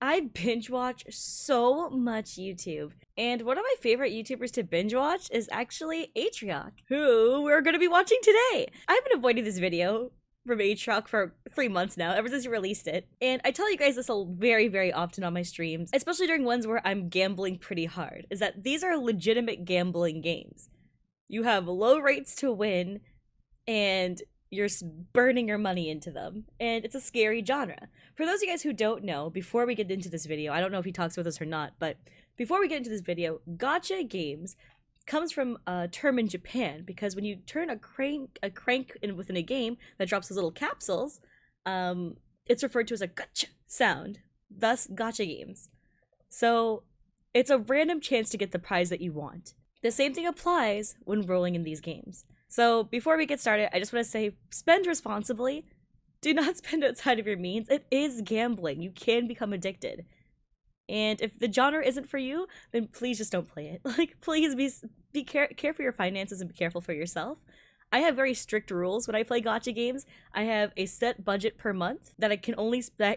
I binge watch so much YouTube. And one of my favorite YouTubers to binge watch is actually Atrioc, who we're going to be watching today. I've been avoiding this video from Atrioc for 3 months now, ever since he released it. And I tell you guys this very, very often on my streams, especially during ones where I'm gambling pretty hard, is that these are legitimate gambling games. You have low rates to win, and you're burning your money into them, and it's a scary genre. For those of you guys who don't know, before we get into this video, I don't know if he talks with us or not, but before we get into this video, Gacha Games comes from a term in Japan, because when you turn a crank within a game that drops those little capsules, it's referred to as a gacha sound, thus Gacha Games. So it's a random chance to get the prize that you want. The same thing applies when rolling in these games. So before we get started, I just want to say, spend responsibly. Do not spend outside of your means. It is gambling. You can become addicted. And if the genre isn't for you, then please just don't play it. Like, please care for your finances and be careful for yourself. I have very strict rules when I play gacha games. I have a set budget per month that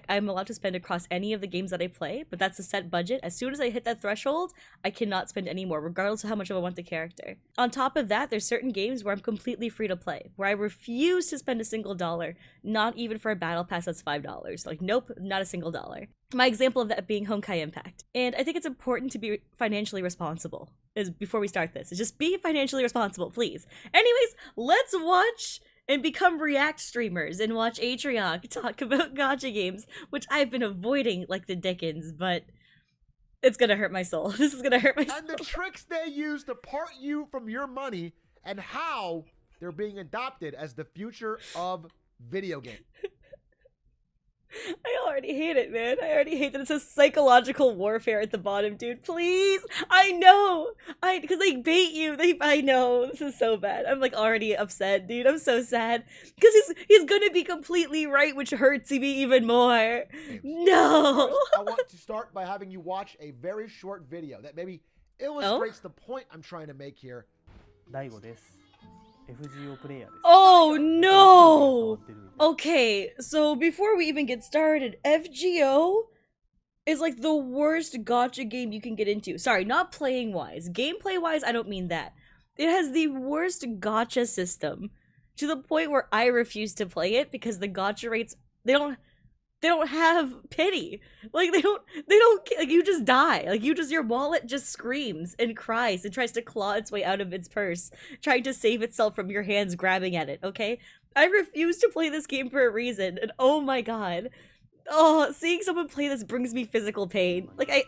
I'm allowed to spend across any of the games that I play, but that's a set budget. As soon as I hit that threshold, I cannot spend any more, regardless of how much I want the character. On top of that, there's certain games where I'm completely free to play, where I refuse to spend a single dollar, not even for a battle pass that's $5. Like, nope, not a single dollar. My example of that being Honkai Impact. And I think it's important to be financially responsible. Before we start this, just be financially responsible, please. Anyways, let's watch and become react streamers and watch Atrioc talk about gacha games, which I've been avoiding like the Dickens, but it's gonna hurt my soul. This is gonna hurt my soul. And the tricks they use to part you from your money, and how they're being adopted as the future of video games. I already hate it, man. I already hate that it says psychological warfare at the bottom, dude. Please! I know! Because they bait you. I know. This is so bad. I'm, like, already upset, dude. I'm so sad. Because he's gonna be completely right, which hurts me even more. No! First, I want to start by having you watch a very short video that maybe illustrates the point I'm trying to make here. Oh no! Okay, so before we even get started, FGO is like the worst gacha game you can get into. Sorry, not playing wise. Gameplay wise, I don't mean that. It has the worst gacha system, to the point where I refuse to play it because the gacha rates, they don't have pity. Like they don't like, you just die. Like your wallet just screams and cries and tries to claw its way out of its purse, trying to save itself from your hands grabbing at it, okay? I refuse to play this game for a reason, and oh my god. Oh, seeing someone play this brings me physical pain. Like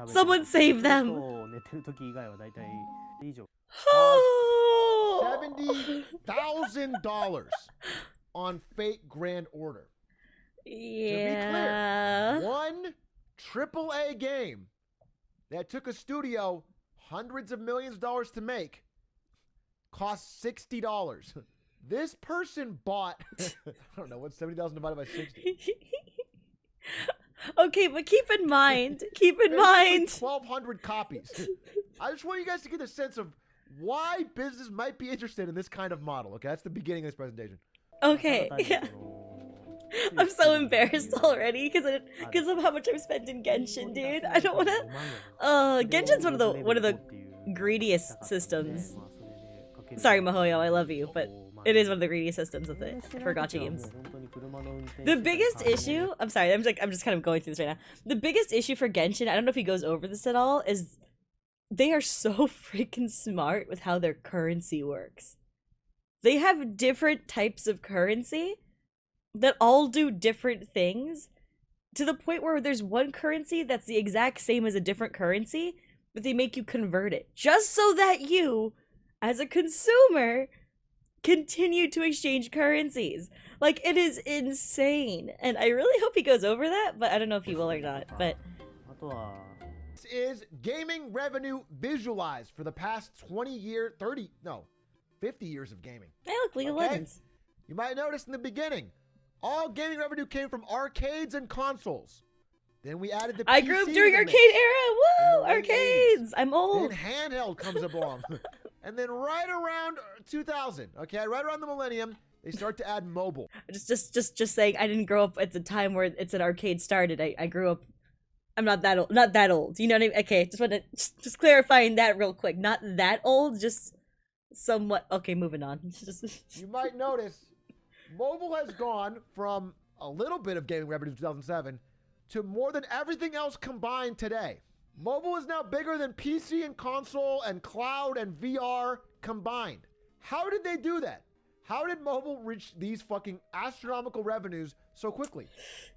someone save them. $70,000 on Fate Grand Order. Yeah. To be clear, one AAA game that took a studio hundreds of millions of dollars to make cost $60. This person bought, I don't know, what's 70,000 divided by 60? Okay, but keep in mind, 1,200 copies. I just want you guys to get a sense of why business might be interested in this kind of model. Okay, that's the beginning of this presentation. Okay, yeah. I'm so embarrassed already because of how much I've spent in Genshin, dude. I don't wanna. Genshin's one of the greediest systems. Sorry, Mahoyo, I love you, but it is one of the greediest systems for gacha games. The biggest issue, I'm sorry, I'm just kind of going through this right now. The biggest issue for Genshin, I don't know if he goes over this at all, is they are so freaking smart with how their currency works. They have different types of currency that all do different things, to the point where there's one currency that's the exact same as a different currency, but they make you convert it just so that you, as a consumer, continue to exchange currencies. Like, it is insane, and I really hope he goes over that, but I don't know if he will or not. But this is gaming revenue visualized for the past 50 years of gaming. Hey, look, League of Legends. You might notice in the beginning, all gaming revenue came from arcades and consoles. Then we added the PC. I grew up during arcade era. Woo! Arcades! 80s. I'm old. Then handheld comes along. And then right around 2000, okay, right around the millennium, they start to add mobile. Just saying, I didn't grow up at the time where it's an arcade started. I grew up I'm not that old. Not that old. You know what I mean? Okay, just want to just clarifying that real quick. Not that old, just somewhat. Okay, moving on. You might notice mobile has gone from a little bit of gaming revenue in 2007 to more than everything else combined today. Mobile is now bigger than PC and console and cloud and VR combined. How did they do that? How did mobile reach these fucking astronomical revenues so quickly?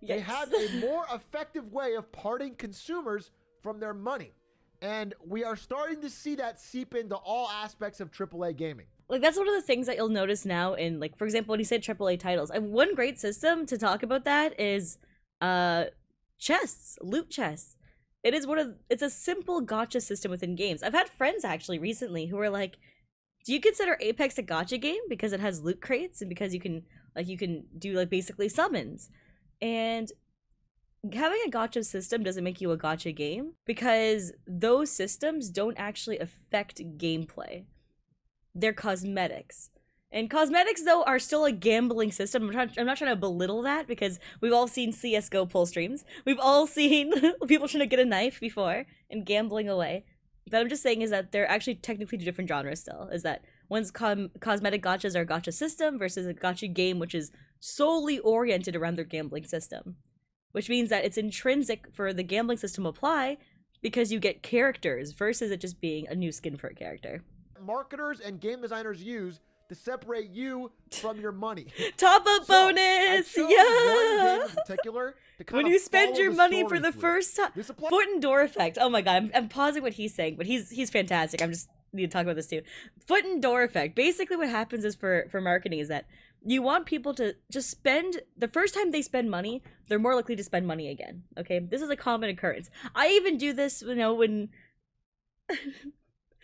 Yes. They had a more effective way of parting consumers from their money. And we are starting to see that seep into all aspects of AAA gaming. Like, that's one of the things that you'll notice now in, like, for example, when you say AAA titles. One great system to talk about that is chests, loot chests. It's a simple gacha system within games. I've had friends actually recently who are like, do you consider Apex a gacha game because it has loot crates and because you can do like basically summons? And having a gacha system doesn't make you a gacha game because those systems don't actually affect gameplay. They're cosmetics. And cosmetics, though, are still a gambling system. I'm not trying to belittle that because we've all seen CSGO pull streams. We've all seen people trying to get a knife before and gambling away. But I'm just saying is that they're actually technically two different genres still. Is that one's cosmetic gachas are a gacha system versus a gacha game which is solely oriented around their gambling system. Which means that it's intrinsic for the gambling system to apply because you get characters versus it just being a new skin for a character. Marketers and game designers use to separate you from your money. Top up bonus! One Yeah! game in particular to kind When of you spend follow your the money story for the through. first time. This applies- Foot and door effect. Oh my god, I'm pausing what he's saying, but he's fantastic. I'm just need to talk about this too. Foot and door effect. Basically what happens is for marketing is that you want people to just spend the first time they spend money, they're more likely to spend money again. Okay? This is a common occurrence. I even do this, you know, when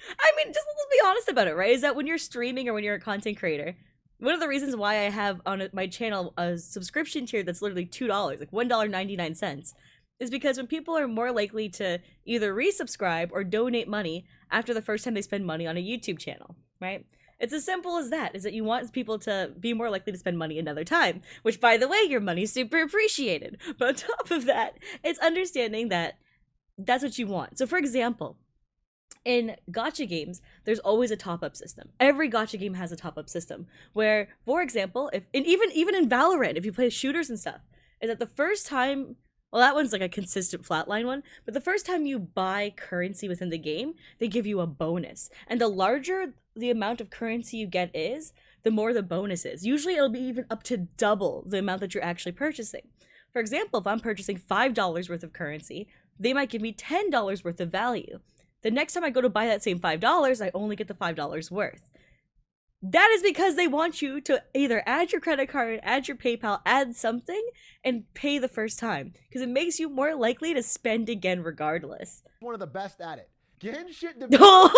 I mean, just let's be honest about it, right? Is that when you're streaming or when you're a content creator, one of the reasons why I have on my channel a subscription tier that's literally $2, like $1.99, is because when people are more likely to either resubscribe or donate money after the first time they spend money on a YouTube channel, right? It's as simple as that, is that you want people to be more likely to spend money another time, which, by the way, your money's super appreciated. But on top of that, it's understanding that that's what you want. So, for example, in gacha games, there's always a top-up system. Every gacha game has a top-up system where, for example, even in Valorant, if you play shooters and stuff, is that the first time, well, that one's like a consistent flatline one, but the first time you buy currency within the game, they give you a bonus. And the larger the amount of currency you get is, the more the bonus is. Usually it'll be even up to double the amount that you're actually purchasing. For example, if I'm purchasing $5 worth of currency, they might give me $10 worth of value. The next time I go to buy that same $5, I only get the $5 worth. That is because they want you to either add your credit card, add your PayPal, add something, and pay the first time. Because it makes you more likely to spend again regardless. One of the best at it. Genshin, the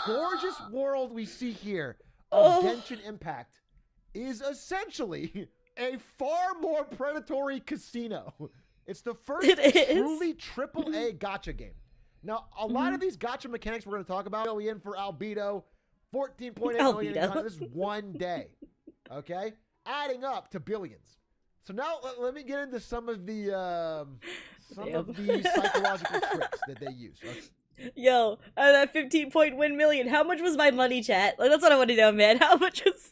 gorgeous world we see here of Genshin Impact is essentially a far more predatory casino. It's the first truly AAA gacha game. Now, a lot of these gacha mechanics we're going to talk about, million for Albedo, 14.8 million in content. This is one day, okay? Adding up to billions. So now let me get into some of the psychological tricks that they use. Okay? Yo, that 15-point win million, how much was my money, chat? Like, that's what I want to know, man. How much was...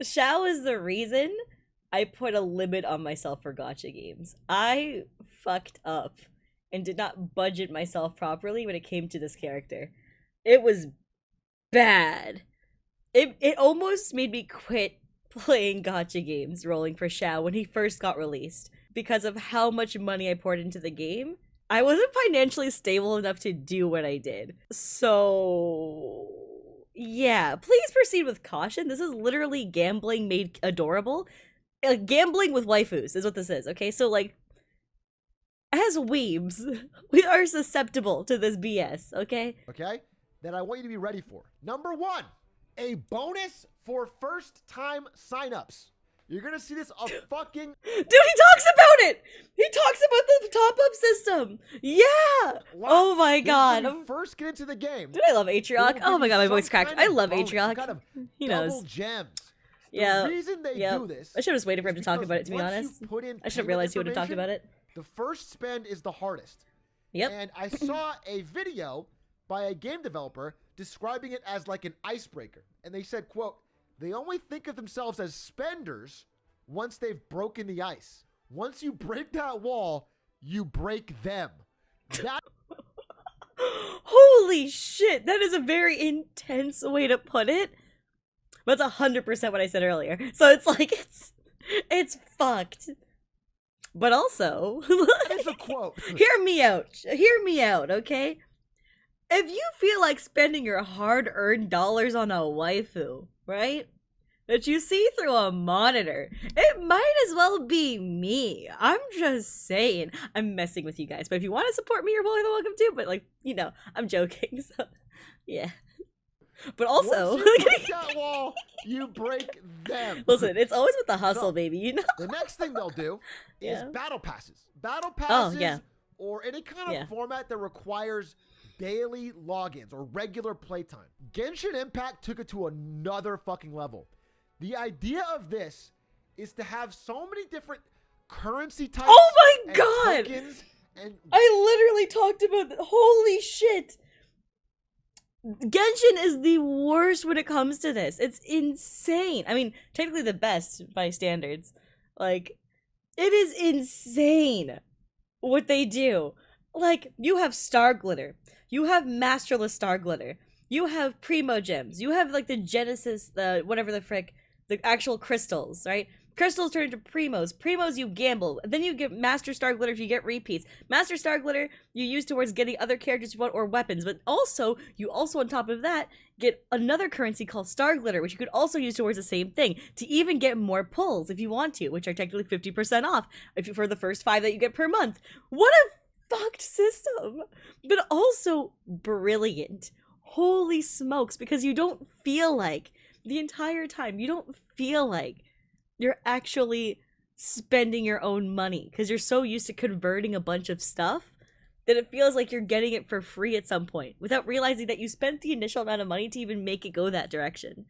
Xiao is the reason I put a limit on myself for gacha games. I fucked up and did not budget myself properly when it came to this character. It was bad. It almost made me quit playing gacha games rolling for Xiao when he first got released because of how much money I poured into the game. I wasn't financially stable enough to do what I did. So, yeah, please proceed with caution. This is literally gambling made adorable. Gambling with waifus is what this is, okay? So, like, as weebs, we are susceptible to this BS, okay? Okay? That I want you to be ready for. Number one, a bonus for first-time signups. You're gonna see this a fucking... Dude, he talks about it! He talks about the top-up system! Yeah! Oh my god. When you first get into the game. Dude, I love Atrioc. Oh my god, my voice cracked. I love Atrioc. Kind of He knows. double gems. Yeah. The reason they do this... I should have just waited for him to talk about it, to be honest. I should have realized he would have talked about it. The first spend is the hardest. Yep. And I saw a video by a game developer describing it as like an icebreaker. And they said, quote, they only think of themselves as spenders once they've broken the ice. Once you break that wall, you break them. That Holy shit, that is a very intense way to put it. But it's 100% what I said earlier. So it's like, it's fucked. But also, that is a quote. Hear me out, okay? If you feel like spending your hard-earned dollars on a waifu, right? That you see through a monitor, it might as well be me. I'm just saying. I'm messing with you guys, but if you want to support me, you're more than welcome to. But like, you know, I'm joking. So, yeah. But also, once you break that wall, you break them. Listen, it's always with the hustle, baby. You know. The next thing they'll do is battle passes. Battle Oh, passes, yeah. or any kind of format that requires daily logins or regular playtime. Genshin Impact took it to another fucking level. The idea of this is to have so many different currency types. Oh my and god! Tokens and I literally talked about that. Holy shit! Genshin is the worst when it comes to this. It's insane. I mean, technically the best by standards. Like, it is insane what they do. Like, you have Star Glitter. You have Masterless Star Glitter. You have Primo Gems. You have, like, the Genesis, the whatever the frick, the actual crystals, right? Crystals turn into Primos. Primos you gamble. Then you get Master Star Glitter if you get repeats. Master Star Glitter you use towards getting other characters you want or weapons. But also, you also on top of that, get another currency called Star Glitter, which you could also use towards the same thing. To even get more pulls if you want to, which are technically 50% off if you, for the first 5 that you get per month. What a fucked system! But also brilliant. Holy smokes, because you don't feel like, the entire time, you don't feel like you're actually spending your own money because you're so used to converting a bunch of stuff that it feels like you're getting it for free at some point without realizing that you spent the initial amount of money to even make it go that direction.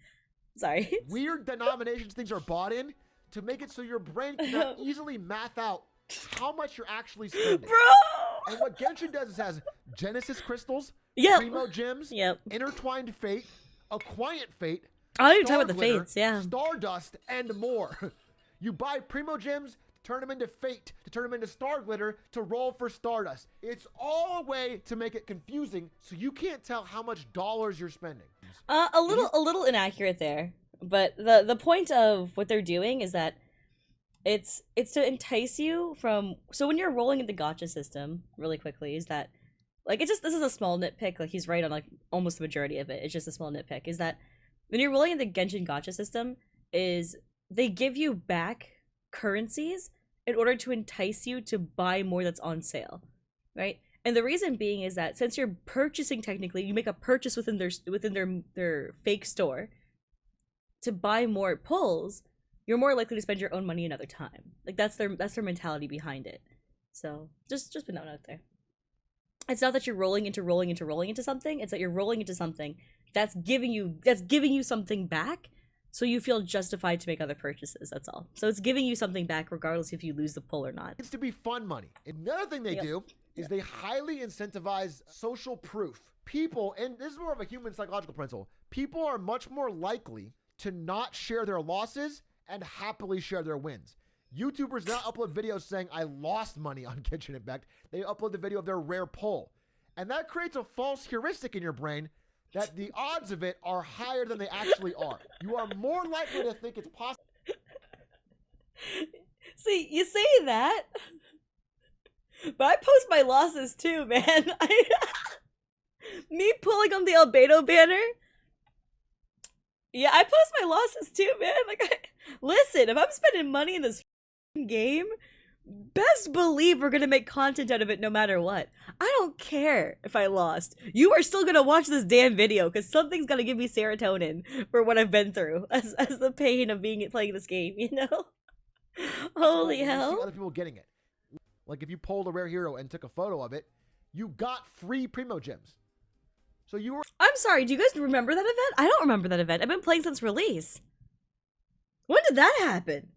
Sorry. Weird denominations things are bought in to make it so your brain cannot easily math out how much you're actually spending. Bro! And what Genshin does is has Genesis crystals, Yep. Primo Gems, Yep. Intertwined Fate, A Quiet Fate, I don't even talk Star about the Glitter, fates, yeah. Stardust, and more. You buy Primo Gems to turn them into Fate, to turn them into Star Glitter, to roll for Stardust. It's all a way to make it confusing so you can't tell how much dollars you're spending. A little inaccurate there, but the point of what they're doing is that it's to entice you from. So when you're rolling in the gacha system, really quickly, is that like this is a small nitpick. Like he's right on like almost the majority of it. It's just a small nitpick. Is that when you're rolling in the Genshin gacha system, is they give you back currencies in order to entice you to buy more that's on sale, right? And the reason being is that since you're purchasing, technically, you make a purchase within their fake store to buy more pulls, you're more likely to spend your own money another time. Like that's their mentality behind it. So just put that out there. It's not that you're rolling into something. It's that you're rolling into something that's giving you something back, so you feel justified to make other purchases. That's all. So it's giving you something back regardless if you lose the pull or not. It's to be fun money. Another thing they do is they highly incentivize social proof. People, and this is more of a human psychological principle, people are much more likely to not share their losses and happily share their wins. YouTubers now upload videos saying, I lost money on Genshin Impact. They upload the video of their rare pull. And that creates a false heuristic in your brain that the odds of it are higher than they actually are. You are more likely to think it's possible. See, you say that, but I post my losses too, man. Me pulling on the Albedo banner. Yeah, I post my losses too, man. Like, listen, if I'm spending money in this game, best believe we're gonna make content out of it no matter what. I don't care if I lost. You are still gonna watch this damn video because something's gonna give me serotonin for what I've been through as the pain of playing this game, you know? Holy hell. You see other people getting it. Like if you pulled a rare hero and took a photo of it, you got free Primo Gems. So you were... I'm sorry, do you guys remember that event? I don't remember that event. I've been playing since release. When did that happen?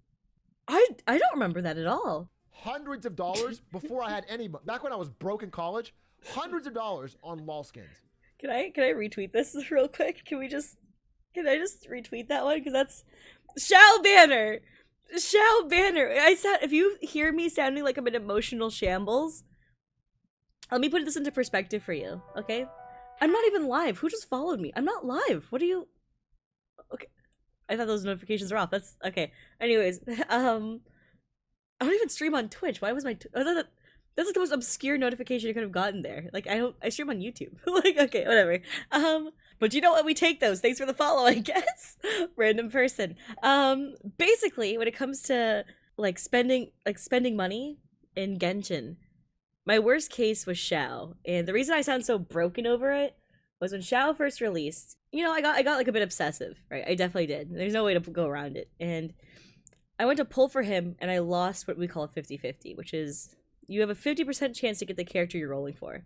I don't remember that at all. hundreds of dollars before I had any. Back when I was broke in college, hundreds of dollars on LOL skins. Can I retweet this real quick? Can I just retweet that one? Because that's Shao Banner. Shao Banner. If you hear me sounding like I'm in emotional shambles, let me put this into perspective for you, okay? I'm not even live. Who just followed me? I'm not live. What are you? Okay. I thought those notifications were off. That's okay. Anyways, I don't even stream on Twitch. Why was my that's like the most obscure notification you could have gotten there. Like I stream on YouTube. Like, okay, whatever. But you know what? We take those. Thanks for the follow, I guess. Random person. Basically, when it comes to like spending money in Genshin, my worst case was Shao. And the reason I sound so broken over it was when Shao first released, you know, I got like a bit obsessive, right? I definitely did. There's no way to go around it. And I went to pull for him and I lost what we call a 50-50, which is you have a 50% chance to get the character you're rolling for.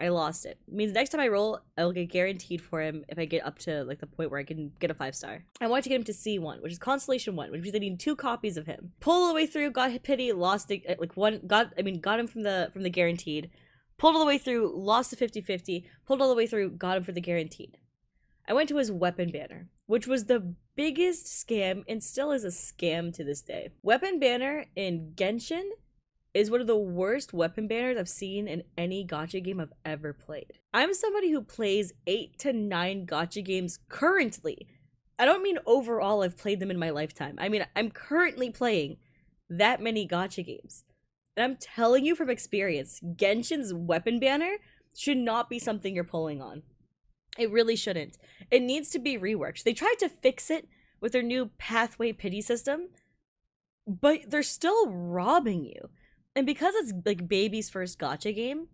I lost it. It means next time I roll, I'll get guaranteed for him if I get up to like the point where I can get a 5-star. I wanted to get him to C1, which is Constellation 1, which means I need 2 copies of him. Pulled all the way through, got pity, lost it, like got him from the guaranteed. Pulled all the way through, lost the 50-50, pulled all the way through, got him for the guaranteed. I went to his weapon banner, which was the biggest scam and still is a scam to this day. Weapon banner in Genshin is one of the worst weapon banners I've seen in any gacha game I've ever played. I'm somebody who plays 8 to 9 gacha games currently. I don't mean overall I've played them in my lifetime. I mean, I'm currently playing that many gacha games. And I'm telling you from experience, Genshin's weapon banner should not be something you're pulling on. It really shouldn't. It needs to be reworked. They tried to fix it with their new pathway pity system, but they're still robbing you. And because it's like baby's first gacha game,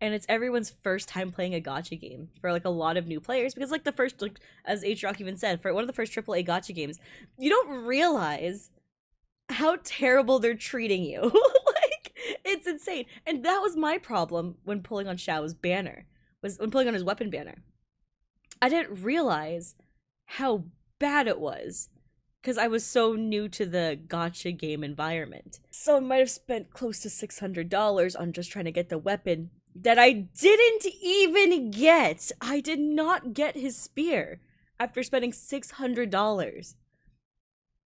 and it's everyone's first time playing a gacha game for like a lot of new players, because like the first, like as H-Rock even said, for one of the first AAA gacha games, you don't realize how terrible they're treating you. Like, it's insane. And that was my problem when pulling on Shao's banner, was when pulling on his weapon banner. I didn't realize how bad it was, because I was so new to the gacha game environment. So I might have spent close to $600 on just trying to get the weapon that I didn't even get. I did not get his spear after spending $600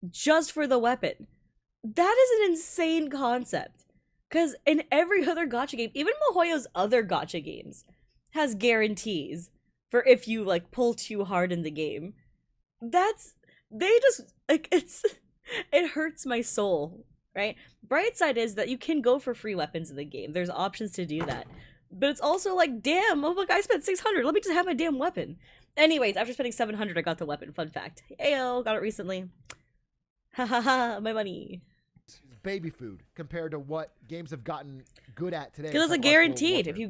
just for the weapon. That is an insane concept. Because in every other gacha game, even Mihoyo's other gacha games, has guarantees for if you like pull too hard in the game. They just, like, it hurts my soul, right? Bright side is that you can go for free weapons in the game. There's options to do that. But it's also like, damn, oh look, I spent $600. Let me just have my damn weapon. Anyways, after spending $700, I got the weapon. Fun fact. Ayo, got it recently. Ha ha ha, my money. It's baby food compared to what games have gotten good at today. Because it's a guaranteed. If you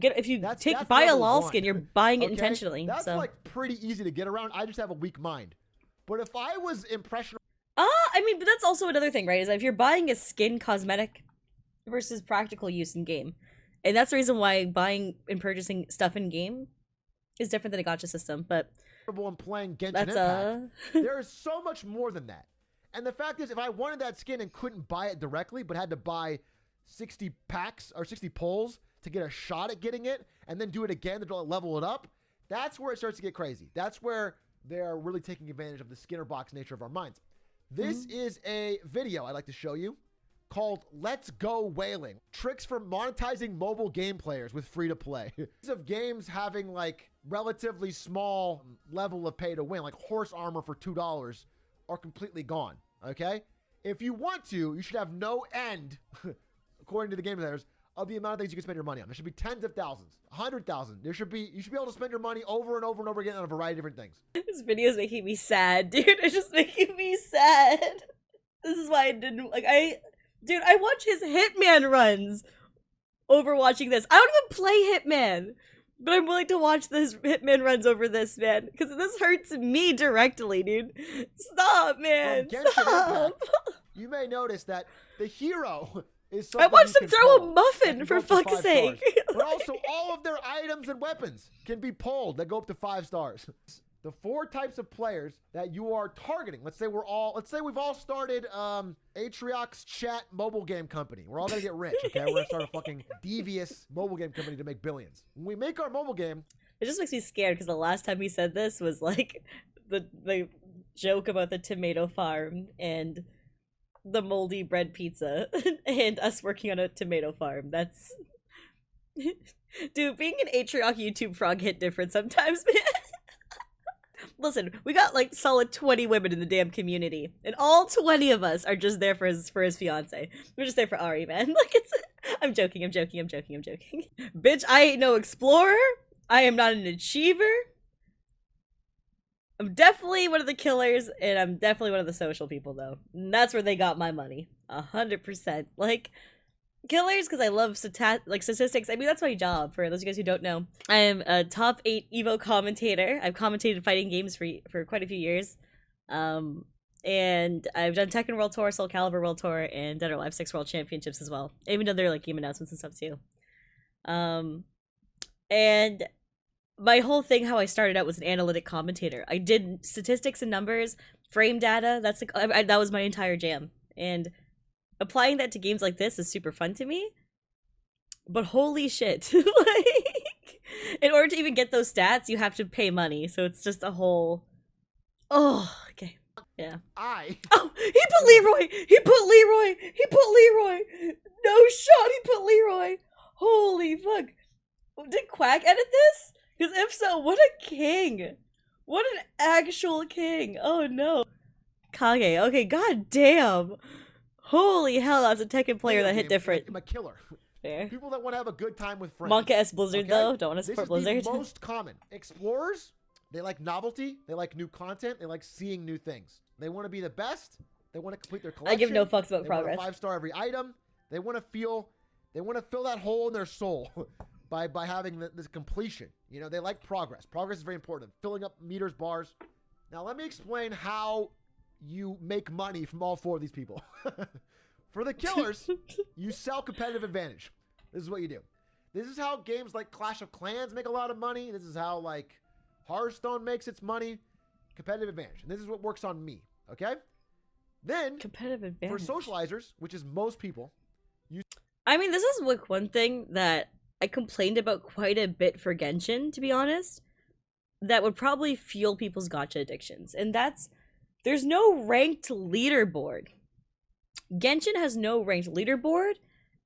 buy a LOL skin, you're buying it intentionally. That's like pretty easy to get around. I just have a weak mind. But if I was impressionable... I mean, but that's also another thing, right? Is that if you're buying a skin cosmetic versus practical use in game. And that's the reason why buying and purchasing stuff in game is different than a gacha system, but... ...and playing Genshin Impact, there is so much more than that. And the fact is, if I wanted that skin and couldn't buy it directly, but had to buy 60 packs or 60 pulls to get a shot at getting it, and then do it again to level it up, that's where it starts to get crazy. That's where... they're really taking advantage of the Skinner box nature of our minds. This is a video I'd like to show you called Let's Go Whaling. Tricks for monetizing mobile game players with free-to-play. Of games having like relatively small level of pay to win, like horse armor for $2 are completely gone, okay? If you want to, you should have no end, according to the game players, of the amount of things you can spend your money on. There should be tens of thousands, 100,000. You should be able to spend your money over and over and over again on a variety of different things. This video is making me sad, dude. It's just making me sad. This is why I didn't, like, dude, I watch his Hitman runs over watching this. I don't even play Hitman, but I'm willing to watch this Hitman runs over this, man, because this hurts me directly, dude. Stop, man. Stop. Impact, you may notice that the hero... I watched him throw a muffin, for fuck's sake. But also, all of their items and weapons can be pulled that go up to 5 stars. the 4 types of players that you are targeting. Let's say we've all started Atriox Chat mobile game company. We're all gonna get rich, okay? We're gonna start a fucking devious mobile game company to make billions. When we make our mobile game, It just makes me scared because the last time he said this was like the joke about the tomato farm and the moldy bread pizza and us working on a tomato farm. That's dude, being an Atriox YouTube frog hit different sometimes, man. Listen, we got like solid 20 women in the damn community, and all 20 of us are just there for his fiance. We're just there for Ari, man. Like I'm joking. Bitch, I ain't no explorer. I am not an achiever. I'm definitely one of the killers, and I'm definitely one of the social people, though. And that's where they got my money. 100%. Like, killers, because I love statistics. I mean, that's my job, for those of you guys who don't know. I am a top 8 Evo commentator. I've commentated fighting games for quite a few years. And I've done Tekken World Tour, Soul Calibur World Tour, and Dead or Alive 6 World Championships as well. Even though they're, like, game announcements and stuff, too. And my whole thing, how I started out, was an analytic commentator. I did statistics and numbers, frame data. That's that was my entire jam. And applying that to games like this is super fun to me. But holy shit. Like, in order to even get those stats, you have to pay money. So it's just a whole... Oh, okay. Yeah. Oh, he put Leroy! He put Leroy! No shot, he put Leroy! Holy fuck. Did Quack edit this? Because if so, what a king! What an actual king! Oh no. Kage, okay, god damn! Holy hell, that's a Tekken player that hit different. I'm a killer. Fair. People that want to have a good time with friends. Monka S Blizzard, though, don't want to support Blizzard. This is the most common. Explorers, they like novelty, they like new content, they like seeing new things. They want to be the best, they want to complete their collection. I give no fucks about they progress. Want a 5-star every item. They want to fill that hole in their soul. By having this completion. You know, they like progress. Progress is very important. Filling up meters, bars. Now, let me explain how you make money from all 4 of these people. For the killers, you sell competitive advantage. This is what you do. This is how games like Clash of Clans make a lot of money. This is how, like, Hearthstone makes its money. Competitive advantage. And this is what works on me, okay? Then, competitive advantage. For socializers, which is most people, I mean, this is like one thing that I complained about quite a bit for Genshin, to be honest, that would probably fuel people's gacha addictions. And that's, there's no ranked leaderboard. Genshin has no ranked leaderboard.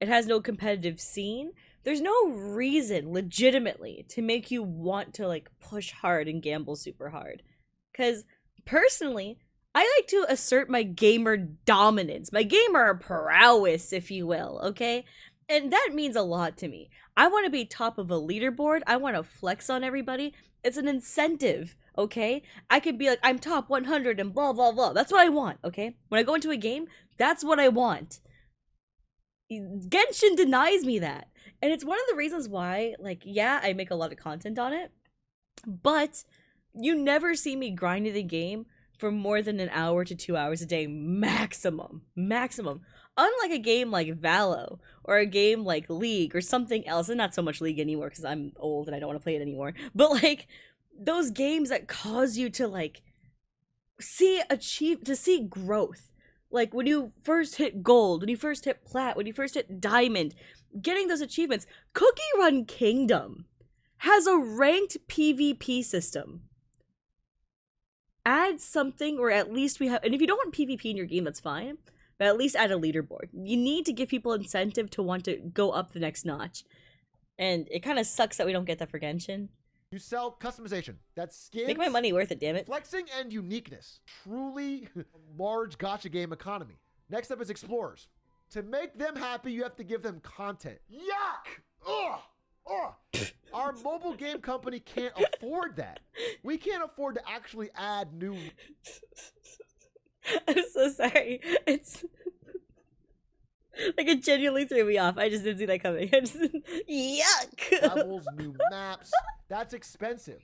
It has no competitive scene. There's no reason, legitimately, to make you want to, like, push hard and gamble super hard. Because, personally, I like to assert my gamer dominance, my gamer prowess, if you will, okay? And that means a lot to me. I want to be top of a leaderboard. I want to flex on everybody. It's an incentive, okay? I could be like, I'm top 100 and blah, blah, blah. That's what I want, okay? When I go into a game, that's what I want. Genshin denies me that. And it's one of the reasons why, like, yeah, I make a lot of content on it, but you never see me grinding the game for more than an hour to 2 hours a day maximum. Unlike a game like Valo or a game like League or something else, and not so much League anymore because I'm old and I don't want to play it anymore, but like those games that cause you to like see growth. Like when you first hit gold, when you first hit plat, when you first hit diamond, getting those achievements. Cookie Run Kingdom has a ranked PvP system. Add something, or at least we have, and if you don't want PvP in your game, that's fine, but at least add a leaderboard. You need to give people incentive to want to go up the next notch. And it kind of sucks that we don't get that for Genshin. You sell customization. That's skins. Make my money worth it, damn it. Flexing and uniqueness. Truly large gacha game economy. Next up is explorers. To make them happy, you have to give them content. Yuck! Ugh! Ugh! Our mobile game company can't afford that. We can't afford to actually add new... I'm so sorry. It's... like, it genuinely threw me off. I just didn't see that coming. Yuck! Levels, new maps. That's expensive.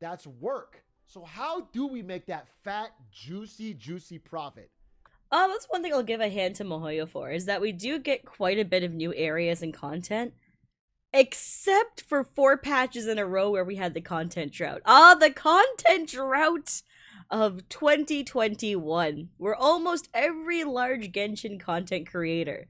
That's work. So how do we make that fat, juicy profit? That's one thing I'll give a hand to Mohoyo for, is that we do get quite a bit of new areas and content. except for 4 patches in a row where we had the content drought. Ah, the content drought of 2021, where almost every large Genshin content creator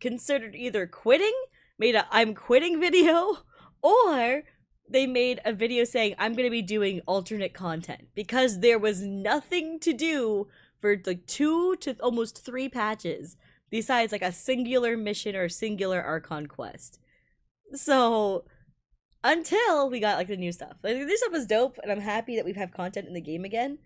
considered either quitting, made a I'm quitting video, or they made a video saying I'm going to be doing alternate content because there was nothing to do for like 2 to almost 3 patches besides like a singular mission or a singular Archon quest. So until we got like the new stuff. Like, the new stuff was dope, and I'm happy that we have content in the game again.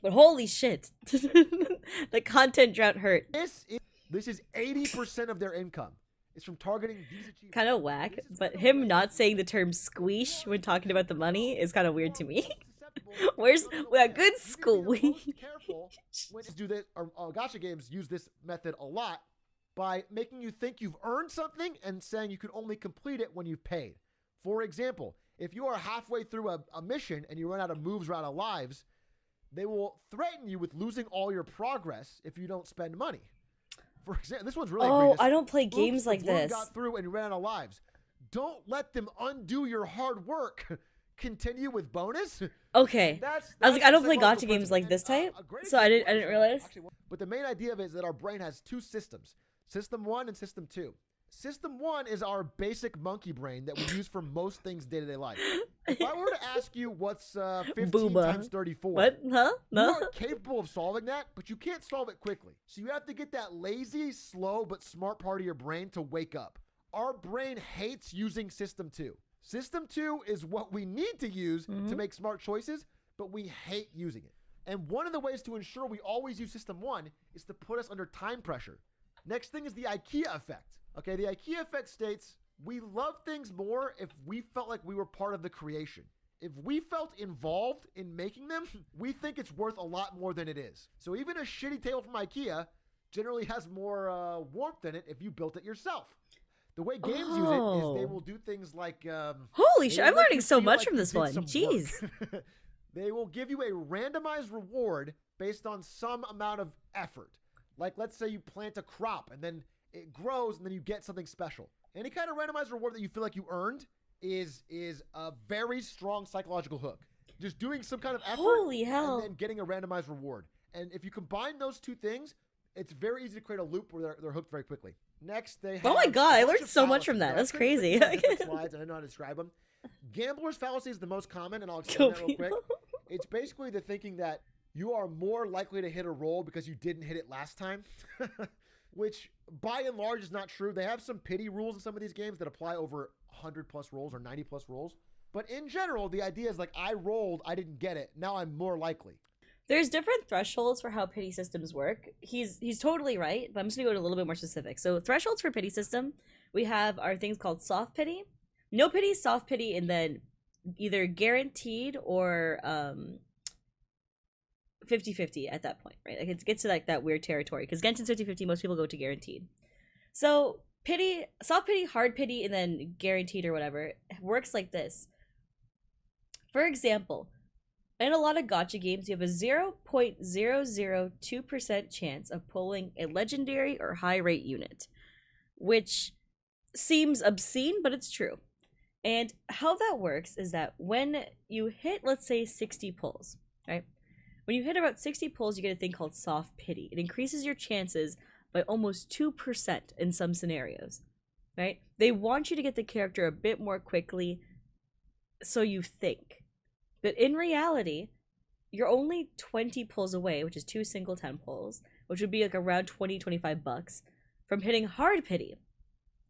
But holy shit, the content drought hurt. This is 80% of their income. It's from targeting these achievements. Kind of whack, but him not saying the term squeesh when talking about the money is kind of weird to me. Where's a good squeeze? Do this, or Gacha Games use this method a lot by making you think you've earned something and saying you can only complete it when you've paid. For example, if you are halfway through a mission and you run out of moves or out of lives, they will threaten you with losing all your progress if you don't spend money. For example, this one's really egregious. I don't play games like this. Got through and you ran out of lives. Don't let them undo your hard work. Continue with bonus. Okay. I was like, I don't play Gacha games like this type, so I didn't realize. But the main idea of it is that our brain has 2 systems: System 1 and System 2. System 1 is our basic monkey brain that we use for most things day-to-day life. If I were to ask you what's 15 times 34, what? Huh? No. You are capable of solving that, but you can't solve it quickly. So you have to get that lazy, slow, but smart part of your brain to wake up. Our brain hates using System 2. System 2 is what we need to use to make smart choices, but we hate using it. And one of the ways to ensure we always use System 1 is to put us under time pressure. Next thing is the IKEA effect. Okay, the IKEA effect states we love things more if we felt like we were part of the creation. If we felt involved in making them, we think it's worth a lot more than it is. So even a shitty table from IKEA generally has more warmth in it if you built it yourself. The way games use it is they will do things like... holy shit, I'm learning so much from this one. Jeez. They will give you a randomized reward based on some amount of effort. Like, let's say you plant a crop and then it grows and then you get something special. Any kind of randomized reward that you feel like you earned is a very strong psychological hook. Just doing some kind of effort Holy hell. and then getting a randomized reward. And if you combine those 2 things, it's very easy to create a loop where they're hooked very quickly. Next, they have... Oh my god, I learned so much from that. That's crazy. Slides, and I know how to describe them. Gambler's fallacy is the most common, and I'll explain that real quick. It's basically the thinking that you are more likely to hit a roll because you didn't hit it last time, which by and large is not true. They have some pity rules in some of these games that apply over 100 plus rolls or 90 plus rolls. But in general, the idea is like, I rolled, I didn't get it. Now I'm more likely. There's different thresholds for how pity systems work. He's totally right, but I'm just gonna go to a little bit more specific. So thresholds for pity system, we have our things called soft pity, no pity, soft pity, and then either guaranteed or 50-50 at that point, right? Like it gets to like that weird territory because Genshin's 50-50, most people go to guaranteed. So pity, soft pity, hard pity, and then guaranteed or whatever works like this. For example, in a lot of gacha games, you have a 0.002% chance of pulling a legendary or high rate unit, which seems obscene, but it's true. And how that works is that when you hit, let's say, 60 pulls, right? When you hit about 60 pulls, you get a thing called soft pity. It increases your chances by almost 2% in some scenarios, right? They want you to get the character a bit more quickly, so you think. But in reality, you're only 20 pulls away, which is 2 single 10 pulls, which would be like around $20-25 from hitting hard pity.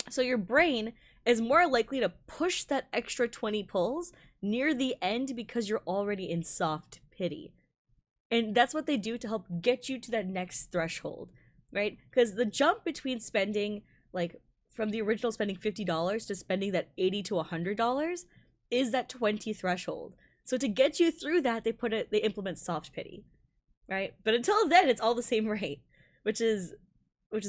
So your brain is more likely to push that extra 20 pulls near the end because you're already in soft pity. And that's what they do to help get you to that next threshold, right? Because the jump between spending, like, from the original spending $50 to spending that $80 to $100 is that 20 threshold. So to get you through that, they implement soft pity, right? But until then, it's all the same rate, which is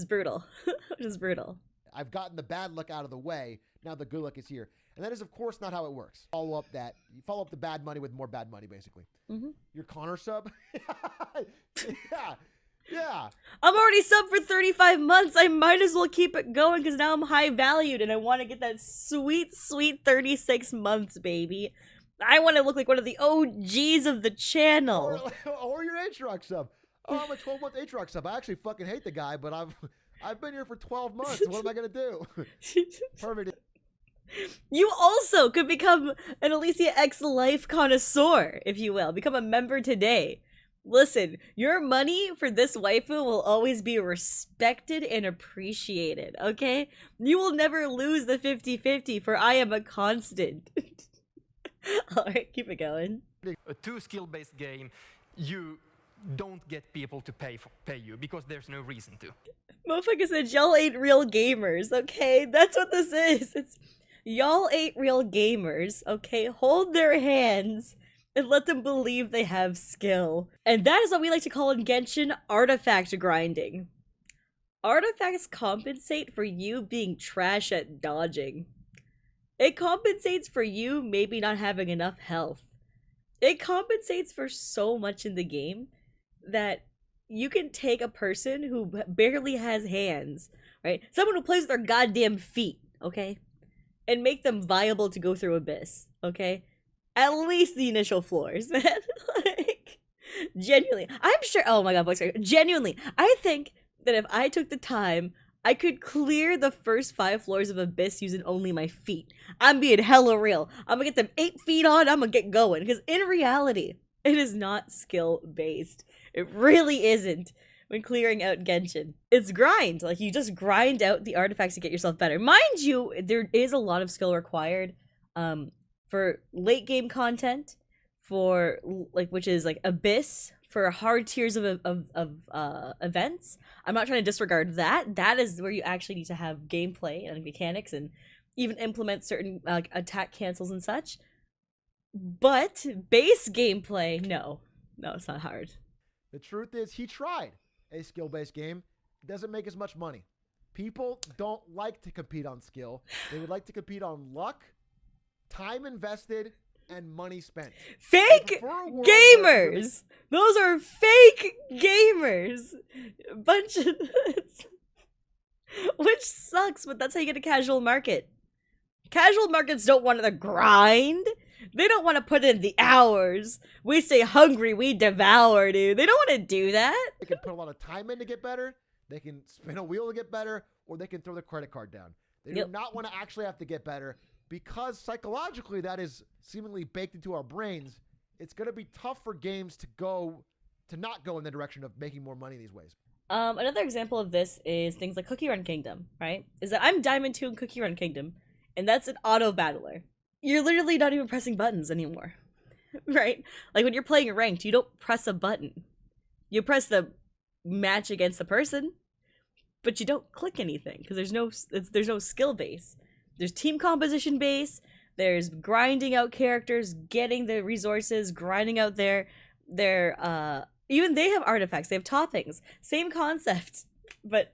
brutal, which is brutal. I've gotten the bad luck out of the way. Now the good luck is here. And that is, of course, not how it works. You follow up the bad money with more bad money, basically. Mm-hmm. Your Connor sub? Yeah. Yeah. I'm already sub for 35 months. I might as well keep it going because now I'm high valued and I want to get that sweet, sweet 36 months, baby. I want to look like one of the OGs of the channel. Or your Aatrox sub. Oh, I'm a 12-month Aatrox sub. I actually fucking hate the guy, but I've been here for 12 months. What am I gonna do? Perfect. You also could become an Aliciaxlife connoisseur, if you will. Become a member today. Listen, your money for this waifu will always be respected and appreciated, okay? You will never lose the 50-50, for I am a constant. Alright, keep it going. A two skill-based game, you don't get people to pay you because there's no reason to. Motherfucker said y'all ain't real gamers, okay? That's what this is. It's y'all ain't real gamers, okay? Hold their hands and let them believe they have skill. And that is what we like to call in Genshin artifact grinding. Artifacts compensate for you being trash at dodging. It compensates for you maybe not having enough health. It compensates for so much in the game that you can take a person who barely has hands, right? Someone who plays with their goddamn feet, okay? And make them viable to go through Abyss, okay? At least the initial floors, man. Like, genuinely. I'm sure, oh my god, voice crack. Genuinely, I think that if I took the time, I could clear the first 5 floors of Abyss using only my feet. I'm being hella real. I'm gonna get them 8 feet on, I'm gonna get going. Because in reality, it is not skill-based. It really isn't when clearing out Genshin. It's grind. Like, you just grind out the artifacts to get yourself better. Mind you, there is a lot of skill required for late game content, for, like, which is, like, Abyss, for hard tiers of events. I'm not trying to disregard that. That is where you actually need to have gameplay and mechanics and even implement certain attack cancels and such. But base gameplay, no, it's not hard. The truth is, he tried a skill-based game. It doesn't make as much money. People don't like to compete on skill. They would like to compete on luck, time invested, and money spent. Fake gamers! Those are fake gamers! A bunch of... Which sucks, but that's how you get a casual market. Casual markets don't want to grind. They don't want to put in the hours. We stay hungry, we devour, dude. They don't want to do that. They can put a lot of time in to get better. They can spin a wheel to get better, or they can throw their credit card down. They do not want to actually have to get better, because psychologically that is seemingly baked into our brains. It's going to be tough for games to not go in the direction of making more money these ways. Another example of this is things like Cookie Run Kingdom, right? Is that I'm Diamond 2 in Cookie Run Kingdom, and that's an auto battler. You're literally not even pressing buttons anymore, right? Like when you're playing ranked, you don't press a button. You press the match against the person, but you don't click anything because there's no skill base. There's team composition base. There's grinding out characters, getting the resources, grinding out their even they have artifacts. They have toppings. Same concept, but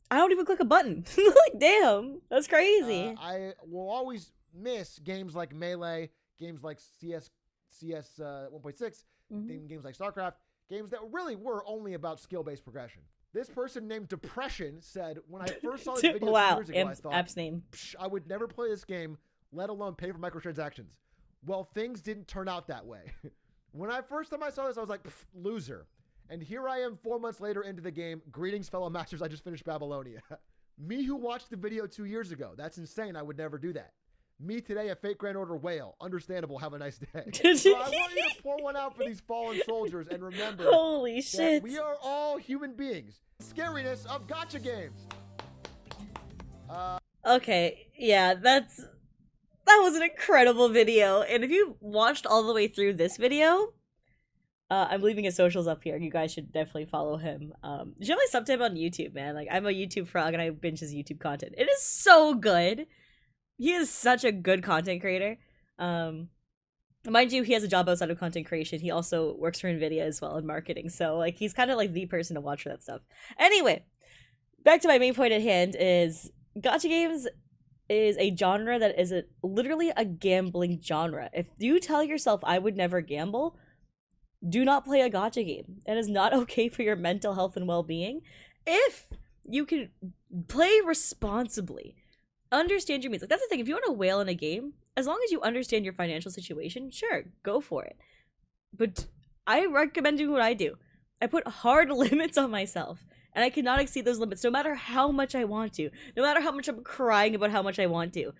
I don't even click a button. Like, damn, that's crazy. I will always miss games like Melee, games like CS 1.6, games like StarCraft, games that really were only about skill-based progression. This person named Depression said, when I first saw this video 2 years ago, I thought, app's name. I would never play this game, let alone pay for microtransactions. Well, things didn't turn out that way. When I first time I saw this, I was like, loser. And here I am 4 months later into the game. Greetings, fellow masters. I just finished Babylonia. Me who watched the video 2 years ago. That's insane. I would never do that. Me today, a fake Grand Order whale. Understandable. Have a nice day. So I want you to pour one out for these fallen soldiers and remember, holy shit, we are all human beings. Scariness of Gacha Games. Okay, yeah, that was an incredible video. And if you watched all the way through this video, I'm leaving his socials up here. You guys should definitely follow him. You should really sub to him on YouTube, man. Like, I'm a YouTube frog and I binge his YouTube content. It is so good. He is such a good content creator. Mind you, he has a job outside of content creation. He also works for NVIDIA as well in marketing. So, like, he's kind of like the person to watch for that stuff. Anyway, back to my main point at hand is Gacha Games is a genre that is literally a gambling genre. If you tell yourself I would never gamble, do not play a gacha game. It is not okay for your mental health and well-being. If you can play responsibly, understand your means. Like, that's the thing. If you want to whale in a game, as long as you understand your financial situation, sure, go for it. But I recommend doing what I do. I put hard limits on myself, and I cannot exceed those limits no matter how much I want to. No matter how much I'm crying about how much I want to.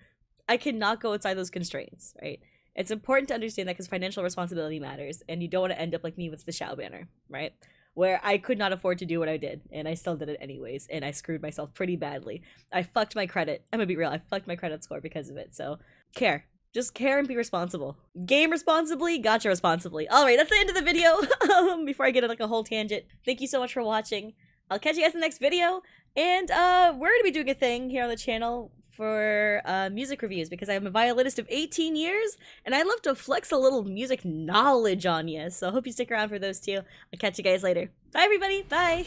I cannot go outside those constraints, right? It's important to understand that because financial responsibility matters, and you don't want to end up like me with the Shao banner, right? Where I could not afford to do what I did, and I still did it anyways, and I screwed myself pretty badly. I fucked my credit. I'm gonna be real, I fucked my credit score because of it, so care. Just care and be responsible. Game responsibly, gacha responsibly. Alright, that's the end of the video. Before I get on like a whole tangent, thank you so much for watching. I'll catch you guys in the next video, and we're gonna be doing a thing here on the channel for music reviews because I'm a violinist of 18 years and I love to flex a little music knowledge on you. So I hope you stick around for those too. I'll catch you guys later. Bye everybody. Bye.